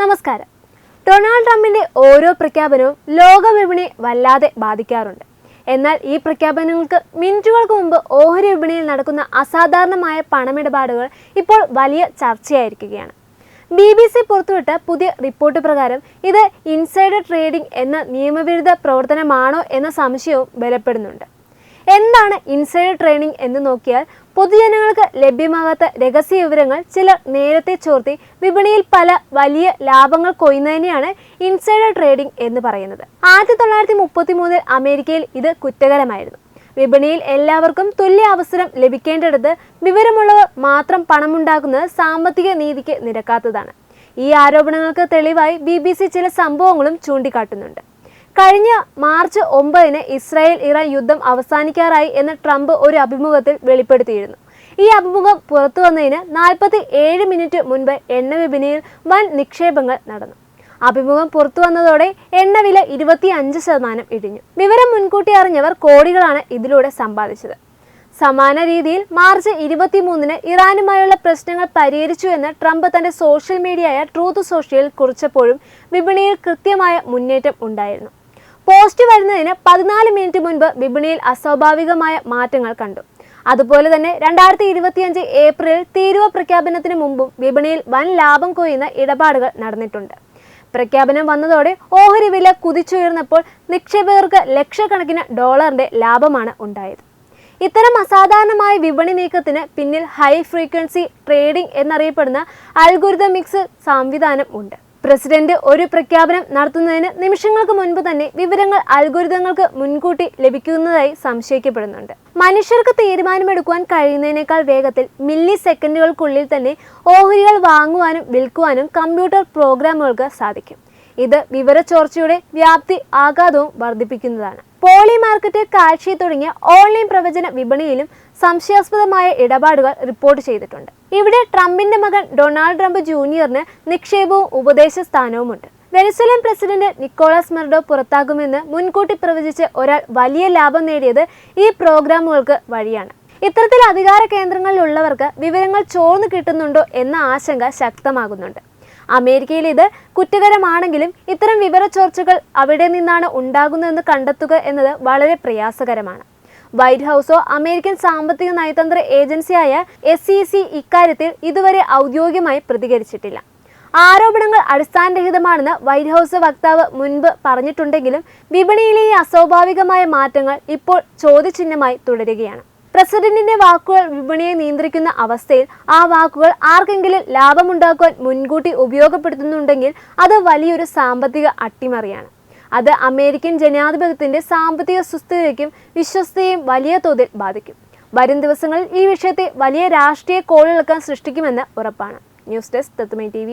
നമസ്കാരം. ഡൊണാൾഡ് ട്രംപിന്റെ ഓരോ പ്രഖ്യാപനവും ലോക വിപണിയെ വല്ലാതെ ബാധിക്കാറുണ്ട്. എന്നാൽ ഈ പ്രഖ്യാപനങ്ങൾക്ക് മിനിറ്റുകൾക്ക് മുമ്പ് ഓഹരി വിപണിയിൽ നടക്കുന്ന അസാധാരണമായ പണമിടപാടുകൾ ഇപ്പോൾ വലിയ ചർച്ചയായിരിക്കുകയാണ്. BBC പുറത്തുവിട്ട പുതിയ റിപ്പോർട്ട് പ്രകാരം ഇത് ഇൻസൈഡർ ട്രേഡിംഗ് എന്ന നിയമവിരുദ്ധ പ്രവർത്തനമാണോ എന്ന സംശയവും ബലപ്പെടുന്നുണ്ട്. എന്താണ് ഇൻസൈഡർ ട്രേഡിംഗ് എന്ന് നോക്കിയാൽ, പൊതുജനങ്ങൾക്ക് ലഭ്യമാകാത്ത രഹസ്യ വിവരങ്ങൾ ചിലർ നേരത്തെ ചോർത്തി വിപണിയിൽ പല വലിയ ലാഭങ്ങൾ കൊയ്യുന്നതിനെയാണ് ഇൻസൈഡർ ട്രേഡിംഗ് എന്ന് പറയുന്നത്. 1933 അമേരിക്കയിൽ ഇത് കുറ്റകരമായിരുന്നു. വിപണിയിൽ എല്ലാവർക്കും തുല്യ അവസരം ലഭിക്കേണ്ടിടത്ത് വിവരമുള്ളവർ മാത്രം പണമുണ്ടാക്കുന്നത് സാമ്പത്തിക നീതിക്ക് നിരക്കാത്തതാണ്. ഈ ആരോപണങ്ങൾക്ക് തെളിവായി BBC ചില സംഭവങ്ങളും ചൂണ്ടിക്കാട്ടുന്നുണ്ട്. കഴിഞ്ഞ മാർച്ച് 9 ഇസ്രായേൽ-ഇറാൻ യുദ്ധം അവസാനിക്കാറായി എന്ന് ട്രംപ് ഒരു അഭിമുഖത്തിൽ വെളിപ്പെടുത്തിയിരുന്നു. ഈ അഭിമുഖം പുറത്തു വന്നതിന് 47 മിനിറ്റ് മുൻപ് എണ്ണ വിപണിയിൽ വൻ നിക്ഷേപങ്ങൾ നടന്നു. അഭിമുഖം പുറത്തു വന്നതോടെ എണ്ണവില 25% ഇടിഞ്ഞു. വിവരം മുൻകൂട്ടി അറിഞ്ഞവർ കോടികളാണ് ഇതിലൂടെ സമ്പാദിച്ചത്. സമാന രീതിയിൽ മാർച്ച് 23 ഇറാനുമായുള്ള പ്രശ്നങ്ങൾ പരിഹരിച്ചു എന്ന് ട്രംപ് തന്റെ സോഷ്യൽ മീഡിയയായ ട്രൂത്ത് സോഷ്യലിൽ കുറിച്ചപ്പോഴും വിപണിയിൽ കൃത്യമായ മുന്നേറ്റം ഉണ്ടായിരുന്നു. പോസ്റ്റ് വരുന്നതിന് 14 മിനിറ്റ് മുൻപ് വിപണിയിൽ അസ്വാഭാവികമായ മാറ്റങ്ങൾ കണ്ടു. അതുപോലെ തന്നെ 2025 ഏപ്രിലിൽ തീരുവ പ്രഖ്യാപനത്തിന് മുമ്പും വിപണിയിൽ വൻ ലാഭം കൊയ്യുന്ന ഇടപാടുകൾ നടന്നിട്ടുണ്ട്. പ്രഖ്യാപനം വന്നതോടെ ഓഹരി വില കുതിച്ചുയർന്നപ്പോൾ നിക്ഷേപകർക്ക് ലക്ഷക്കണക്കിന് ഡോളറിന്റെ ലാഭമാണ് ഉണ്ടായത്. ഇത്തരം അസാധാരണമായ വിപണി നീക്കത്തിന് പിന്നിൽ ഹൈ ഫ്രീക്വൻസി ട്രേഡിംഗ് എന്നറിയപ്പെടുന്ന അൽഗോരിതമിക്സ് സംവിധാനം ഉണ്ട്. പ്രസിഡന്റ് ഒരു പ്രഖ്യാപനം നടത്തുന്നതിന് നിമിഷങ്ങൾക്ക് മുൻപ് തന്നെ വിവരങ്ങൾ അൽഗോരിതങ്ങൾക്ക് മുൻകൂട്ടി ലഭിക്കുന്നതായി സംശയിക്കപ്പെടുന്നുണ്ട്. മനുഷ്യർക്ക് തീരുമാനമെടുക്കുവാൻ കഴിയുന്നതിനേക്കാൾ വേഗത്തിൽ മില്ലി സെക്കൻഡുകൾക്കുള്ളിൽ തന്നെ ഓഹരികൾ വാങ്ങുവാനും വിൽക്കുവാനും കമ്പ്യൂട്ടർ പ്രോഗ്രാമുകൾക്ക് സാധിക്കും. ഇത് വിവരച്ചോർച്ചയുടെ വ്യാപ്തി ആഘാതവും വർദ്ധിപ്പിക്കുന്നതാണ്. പോളി മാർക്കറ്റ്, കാൽഷി തുടങ്ങിയ ഓൺലൈൻ പ്രവചന വിപണിയിലും സംശയാസ്പദമായ ഇടപാടുകൾ റിപ്പോർട്ട് ചെയ്തിട്ടുണ്ട്. ഇവിടെ ട്രംപിന്റെ മകൻ ഡൊണാൾഡ് ട്രംപ് ജൂനിയറിന് നിക്ഷേപവും ഉപദേശ സ്ഥാനവുമുണ്ട്. വെനസ്വേലൻ പ്രസിഡന്റ് നിക്കോളാസ് മഡുറോ പുറത്താകുമെന്ന് മുൻകൂട്ടി പ്രവചിച്ച് ഒരാൾ വലിയ ലാഭം നേടിയത് ഈ പ്രോഗ്രാമുകൾക്ക് വഴിയാണ്. ഇത്തരത്തിൽ അധികാര കേന്ദ്രങ്ങളിലുള്ളവർക്ക് വിവരങ്ങൾ ചോർന്നു കിട്ടുന്നുണ്ടോ എന്ന ആശങ്ക ശക്തമാകുന്നുണ്ട്. അമേരിക്കയിൽ ഇത് കുറ്റകരമാണെങ്കിലും ഇത്തരം വിവരച്ചോർച്ചകൾ അവിടെ നിന്നാണ് ഉണ്ടാകുന്നതെന്ന് കണ്ടെത്തുക എന്നത് വളരെ പ്രയാസകരമാണ്. വൈറ്റ് ഹൗസോ അമേരിക്കൻ സാമ്പത്തിക നയതന്ത്ര ഏജൻസിയായ SEC ഇക്കാര്യത്തിൽ ഇതുവരെ ഔദ്യോഗികമായി പ്രതികരിച്ചിട്ടില്ല. ആരോപണങ്ങൾ അടിസ്ഥാനരഹിതമാണെന്ന് വൈറ്റ് ഹൗസ് വക്താവ് മുൻപ് പറഞ്ഞിട്ടുണ്ടെങ്കിലും വിപണിയിലെ ഈ അസ്വാഭാവികമായ മാറ്റങ്ങൾ ഇപ്പോൾ ചോദ്യചിഹ്നമായി തുടരുകയാണ്. പ്രസിഡന്റിന്റെ വാക്കുകൾ വിപണിയെ നിയന്ത്രിക്കുന്ന അവസ്ഥയിൽ ആ വാക്കുകൾ ആർക്കെങ്കിലും ലാഭമുണ്ടാക്കുവാൻ മുൻകൂട്ടി ഉപയോഗപ്പെടുത്തുന്നുണ്ടെങ്കിൽ അത് വലിയൊരു സാമ്പത്തിക അട്ടിമറിയാണ്. അത് അമേരിക്കൻ ജനാധിപത്യത്തിന്റെ സാമ്പത്തിക സുസ്ഥിരതയ്ക്കും വിശ്വസ്തയും വലിയ തോതിൽ ബാധിക്കും. വരും ദിവസങ്ങളിൽ ഈ വിഷയത്തെ വലിയ രാഷ്ട്രീയ കോളിളക്കം സൃഷ്ടിക്കുമെന്ന് ഉറപ്പാണ്. ന്യൂസ് ഡെസ്ക് തത്വമൈ TV.